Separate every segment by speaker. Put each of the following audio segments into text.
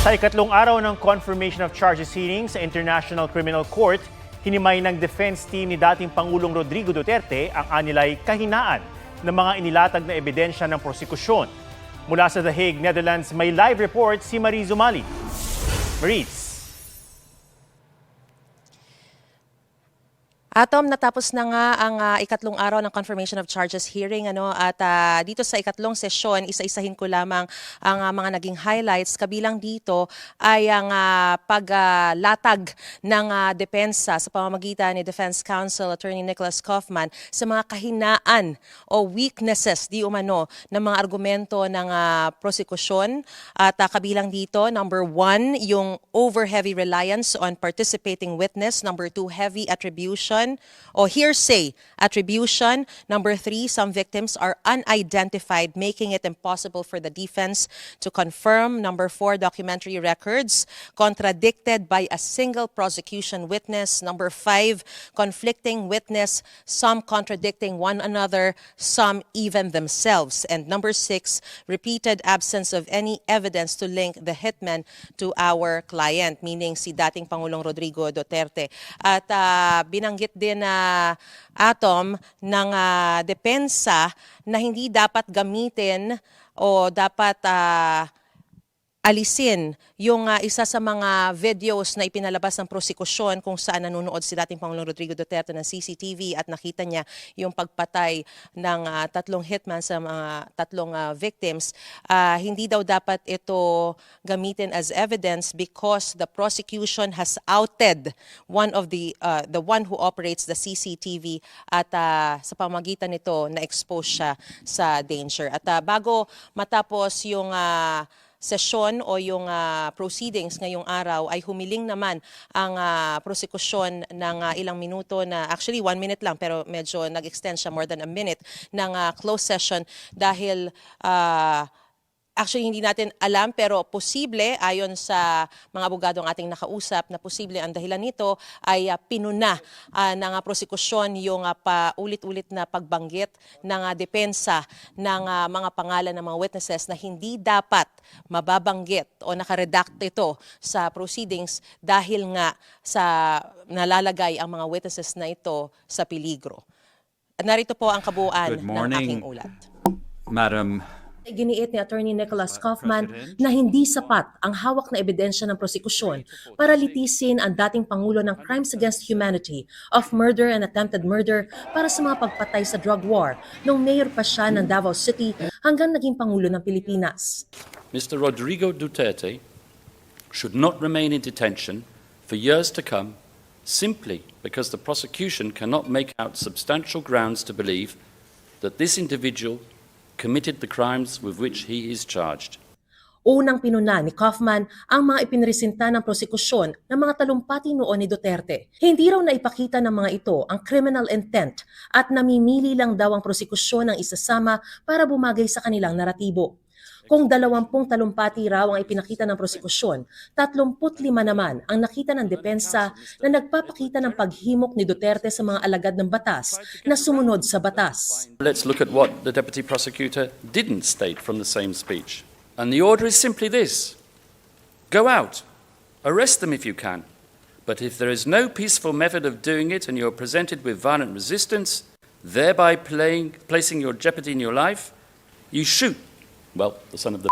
Speaker 1: Sa ikatlong araw ng confirmation of charges hearing sa International Criminal Court, hinimay ng defense team ni dating Pangulong Rodrigo Duterte ang anilay kahinaan ng mga inilatag na ebidensya ng prosekusyon. Mula sa The Hague, Netherlands, may live report si Mariz Umali. Mariz.
Speaker 2: Atom, natapos na nga ang ikatlong araw ng confirmation of charges hearing at dito sa ikatlong sesyon, isa-isahin ko lamang ang mga naging highlights. Kabilang dito ay ang paglatag ng depensa sa pamamagitan ni Defense Counsel Attorney Nicholas Kaufman sa mga kahinaan o weaknesses di umano ng mga argumento ng prosekusyon. At kabilang dito, number 1, yung over-heavy reliance on participating witness. Number 2, heavy attribution o hearsay attribution. Number 3, some victims are unidentified, making it impossible for the defense to confirm. Number 4, documentary records contradicted by a single prosecution witness. Number 5, conflicting witness, some contradicting one another, some even themselves. And number 6, repeated absence of any evidence to link the hitman to our client, meaning si dating Pangulong Rodrigo Duterte. At binanggit din na Atom ng depensa na hindi dapat gamitin o dapat alisin yung isa sa mga videos na ipinalabas ng prosekusyon kung saan nanonood si dating Pangulong Rodrigo Duterte ng CCTV at nakita niya yung pagpatay ng tatlong hitman sa mga tatlong victims. Hindi daw dapat ito gamitin as evidence because the prosecution has outed one of the one who operates the CCTV at sa pamamagitan nito na-expose siya sa danger. At bago matapos yung sesyon o yung proceedings ngayong araw ay humiling naman ang prosekusyon ng ilang minuto na actually 1 minute lang pero medyo nag-extend siya more than a minute ng closed session dahil actually hindi natin alam pero posible ayon sa mga abogadong ating nakausap na posible ang dahilan nito ay pinuna ng prosekusyon yung paulit-ulit na pagbanggit ng depensa ng mga pangalan ng mga witnesses na hindi dapat mababanggit o nakaredact ito sa proceedings dahil nga sa nalalagay ang mga witnesses na ito sa peligro. At narito po ang kabuuan ng aking ulat.
Speaker 3: Madam
Speaker 2: Giniit ni Attorney Nicholas Kaufman na hindi sapat ang hawak na ebidensya ng prosekusyon para litisin ang dating Pangulo ng Crimes Against Humanity of murder and attempted murder para sa mga pagpatay sa drug war nung mayor pa siya ng Davao City hanggang naging Pangulo ng Pilipinas.
Speaker 3: Mr. Rodrigo Duterte should not remain in detention for years to come simply because the prosecution cannot make out substantial grounds to believe that this individual committed the crimes with which he is charged.
Speaker 2: Unang pinuna ni Kaufman ang mga ipinresenta ng prosekusyon ng mga talumpati noon ni Duterte. Hindi raw naipakita ng mga ito ang criminal intent at namimili lang daw ang prosekusyon ng isasama para bumagay sa kanilang naratibo. Kung 20 talumpati raw ang ipinakita ng prosekusyon, 35 naman ang nakita ng depensa na nagpapakita ng paghimok ni Duterte sa mga alagad ng batas na sumunod sa batas.
Speaker 3: Let's look at what the deputy prosecutor didn't state from the same speech. And the order is simply this: go out, arrest them if you can. But if there is no peaceful method of doing it and you're presented with violent resistance, thereby placing your jeopardy in your life, you shoot. Well, the son of the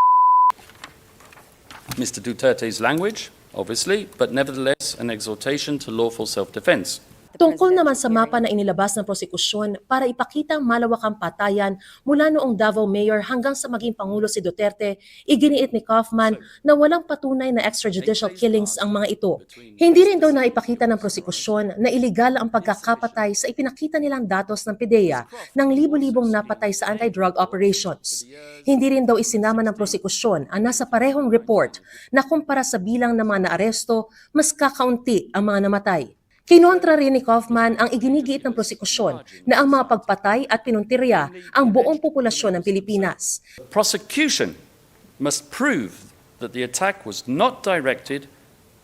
Speaker 3: Mr. Duterte's language, obviously, but nevertheless an exhortation to lawful self-defense.
Speaker 2: Tungkol naman sa mapa na inilabas ng prosekusyon para ipakita ang malawakang patayan mula noong Davao Mayor hanggang sa maging Pangulo si Duterte, iginiit ni Kaufman na walang patunay na extrajudicial killings ang mga ito. Hindi rin daw naipakita ng prosekusyon na iligal ang pagkakapatay sa ipinakita nilang datos ng PDEA ng libo-libong napatay sa anti-drug operations. Hindi rin daw isinama ng prosekusyon ang nasa parehong report na kumpara sa bilang ng mga naaresto, mas kakaunti ang mga namatay. Kinontra rin ni Kaufman ang iginigiit ng prosekusyon na ang mga pagpatay at pinuntirya ang buong populasyon ng Pilipinas.
Speaker 3: Prosecution must prove that the attack was not directed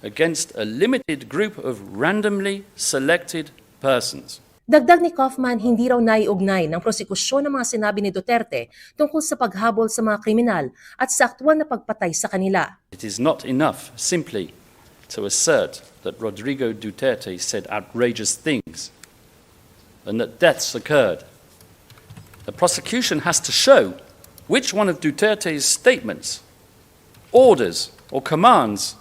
Speaker 3: against a limited group of randomly selected persons.
Speaker 2: Dagdag ni Kaufman, hindi raw naiugnay ng prosekusyon ng mga sinabi ni Duterte tungkol sa paghabol sa mga kriminal at sa aktwal na pagpatay sa kanila.
Speaker 3: It is not enough simply to assert that Rodrigo Duterte said outrageous things and that deaths occurred. The prosecution has to show which one of Duterte's statements, orders, or commands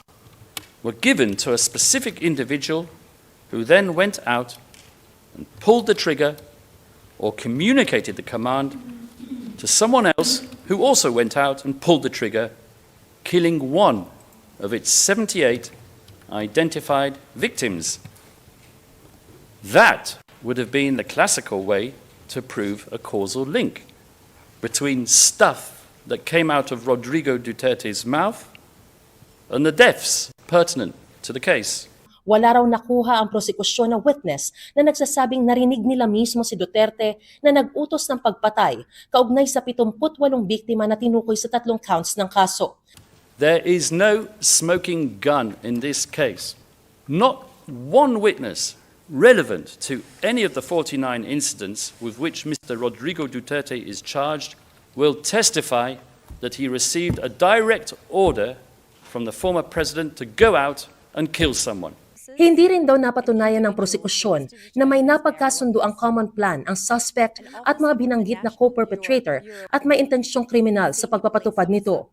Speaker 3: were given to a specific individual who then went out and pulled the trigger or communicated the command to someone else who also went out and pulled the trigger, killing one of its 78 identified victims. That would have been the classical way to prove a causal link between stuff that came out of Rodrigo Duterte's mouth and the deaths pertinent to the case.
Speaker 2: Wala raw nakuha ang prosekusyon na witness na nagsasabing narinig nila mismo si Duterte na nag-utos ng pagpatay kaugnay sa 78 biktima na tinukoy sa 3 counts ng kaso.
Speaker 3: There is no smoking gun in this case. Not one witness relevant to any of the 49 incidents with which Mr. Rodrigo Duterte is charged will testify that he received a direct order from the former president to go out and kill someone.
Speaker 2: Hindi rin daw napatunayan ng prosekusyon na may napagkasundo ang common plan ang suspect at mga binanggit na co-perpetrator at may intensyong kriminal sa pagpapatupad nito.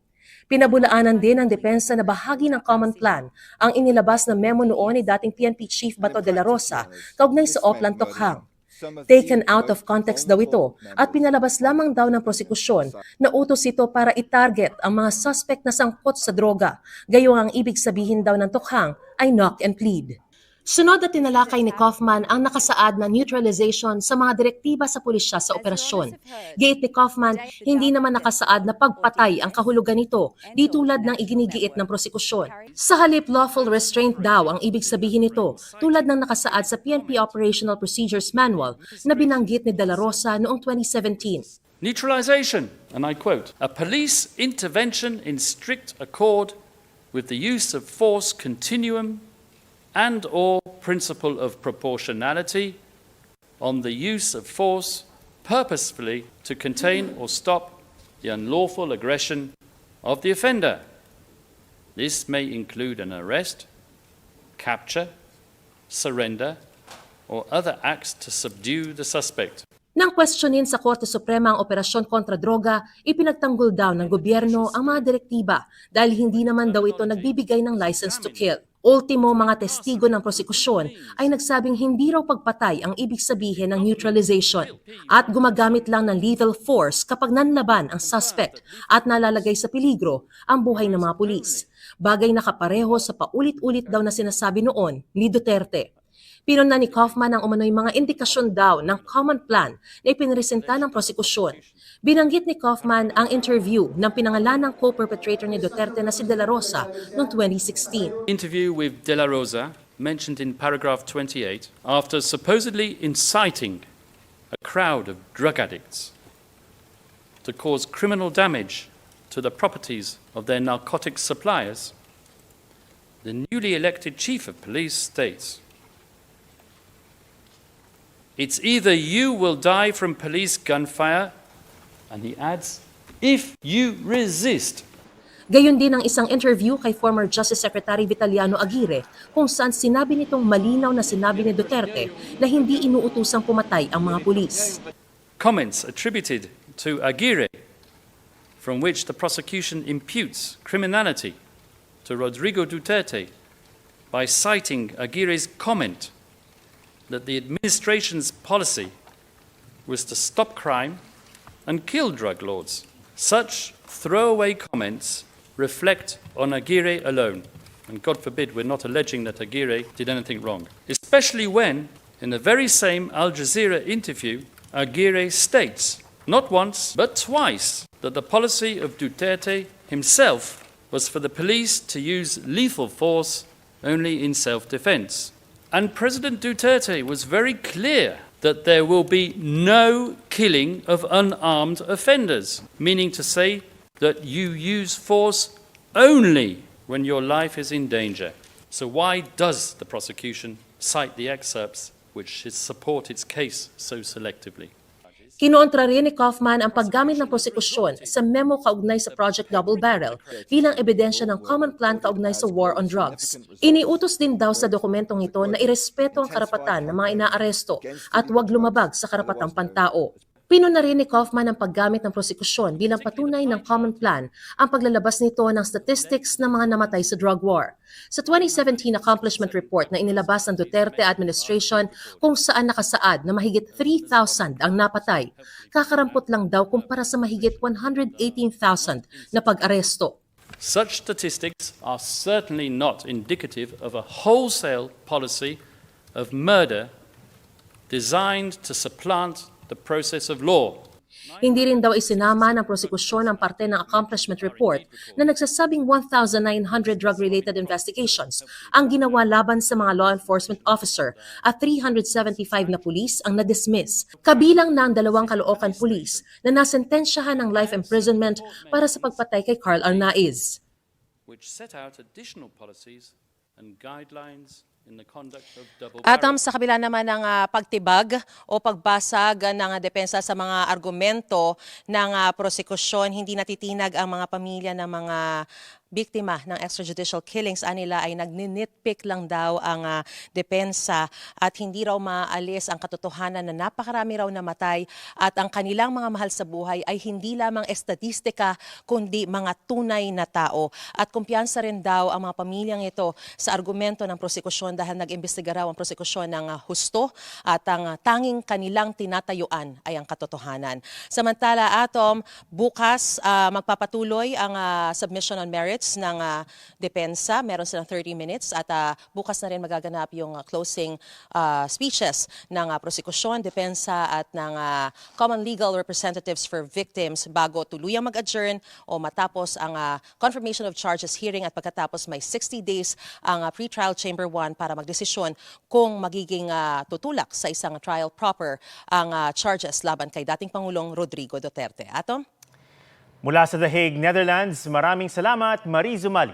Speaker 2: Pinabulaanan din ng depensa na bahagi ng common plan ang inilabas na memo noon ni dating PNP Chief Bato de la Rosa kaugnay sa Oplan Tokhang. Taken out of context daw ito at pinalabas lamang daw ng prosekusyon na utos ito para i-target ang mga suspect na sangkot sa droga, gayong ang ibig sabihin daw ng Tokhang ay knock and plead. Sunod na tinalakay ni Kaufman ang nakasaad na neutralization sa mga direktiba sa pulisya sa operasyon. Giit ni Kaufman, hindi naman nakasaad na pagpatay ang kahulugan nito, di tulad ng iginigiit ng prosekusyon. Sa halip, lawful restraint daw ang ibig sabihin nito, tulad ng nakasaad sa PNP Operational Procedures Manual na binanggit ni De La Rosa noong 2017.
Speaker 3: Neutralization, and I quote, a police intervention in strict accord with the use of force continuum and or principle of proportionality on the use of force purposefully to contain or stop the unlawful aggression of the offender. This may include an arrest, capture, surrender, or other acts to subdue the suspect.
Speaker 2: Nang questionin sa Korte Suprema ang operasyon kontra droga, ipinagtanggol daw ng gobyerno ang mga direktiba dahil hindi naman daw ito nagbibigay ng license to kill. Ultimo, mga testigo ng prosekusyon ay nagsabing hindi raw pagpatay ang ibig sabihin ng neutralization at gumagamit lang ng lethal force kapag nanlaban ang suspect at nalalagay sa peligro ang buhay ng mga pulis. Bagay na kapareho sa paulit-ulit daw na sinasabi noon ni Duterte. Pinuna ni Kaufman ang umano'y mga indikasyon daw ng common plan na ipinresenta ng prosekusyon. Binanggit ni Kaufman ang interview ng pinangalanang co-perpetrator ni Duterte na si De La Rosa noong 2016.
Speaker 3: Interview with De La Rosa, mentioned in paragraph 28, after supposedly inciting a crowd of drug addicts to cause criminal damage to the properties of their narcotics suppliers, the newly elected chief of police states, "It's either you will die from police gunfire," and he adds, "if you resist."
Speaker 2: Gayon din ang isang interview kay former Justice Secretary Vitaliano Aguirre kung saan sinabi nitong malinaw na sinabi ni Duterte na hindi inuutusang pumatay ang mga pulis.
Speaker 3: Comments attributed to Aguirre, from which the prosecution imputes criminality to Rodrigo Duterte by citing Aguirre's comment that the administration's policy was to stop crime and kill drug lords. Such throwaway comments reflect on Aguirre alone, and God forbid we're not alleging that Aguirre did anything wrong, especially when, in the very same Al Jazeera interview, Aguirre states, not once, but twice, that the policy of Duterte himself was for the police to use lethal force only in self-defense. And President Duterte was very clear that there will be no killing of unarmed offenders, meaning to say that you use force only when your life is in danger. So why does the prosecution cite the excerpts which should support its case so selectively.
Speaker 2: Kinontra rin ni Kaufman ang paggamit ng prosekusyon sa memo kaugnay sa Project Double Barrel bilang ebidensya ng common plan kaugnay sa war on drugs. Iniutos din daw sa dokumentong ito na irespeto ang karapatan ng mga inaaresto at huwag lumabag sa karapatang pantao. Pinuna rin ni Kaufman ang paggamit ng prosekusyon bilang patunay ng common plan ang paglalabas nito ng statistics ng mga namatay sa drug war. Sa 2017 accomplishment report na inilabas ng Duterte administration kung saan nakasaad na mahigit 3,000 ang napatay, kakarampot lang daw kumpara sa mahigit 118,000 na pag-aresto.
Speaker 3: Such statistics are certainly not indicative of a wholesale policy of murder designed to supplant the process of law.
Speaker 2: Hindi rin daw isinama ng prosekusyon ang parte ng accomplishment report na nagsasabing 1,900 drug-related investigations ang ginawa laban sa mga law enforcement officer at 375 na pulis ang na-dismiss. Kabilang na ang 2 Caloocan pulis na nasentensyahan ng life imprisonment para sa pagpatay kay Carl Arnaiz.
Speaker 3: Which set out additional policies and guidelines in the conduct of double
Speaker 2: At
Speaker 3: barrel.
Speaker 2: sa kabila naman ng pagtibag o pagbasag ng depensa sa mga argumento ng prosekusyon, hindi natitinag ang mga pamilya ng mga biktima ng extrajudicial killings. Anila ay nagninitpick lang daw ang depensa at hindi raw maalis ang katotohanan na napakarami raw namatay at ang kanilang mga mahal sa buhay ay hindi lamang estatistika kundi mga tunay na tao. At kumpiyansa rin daw ang mga pamilyang ito sa argumento ng prosekusyon dahil nag-imbestiga raw ang prosekusyon ng husto at ang tanging kanilang tinatayuan ay ang katotohanan. Samantala, Atom, bukas magpapatuloy ang submission on merits ng depensa. Meron silang 30 minutes at bukas na rin magaganap yung closing speeches ng prosekusyon, depensa at ng common legal representatives for victims bago tuluyang mag-adjourn o matapos ang confirmation of charges hearing at pagkatapos may 60 days ang pre-trial chamber 1 para magdesisyon kung magiging tutulak sa isang trial proper ang charges laban kay dating Pangulong Rodrigo Duterte. Atom?
Speaker 1: Mula sa The Hague, Netherlands, maraming salamat, Marie Zumali.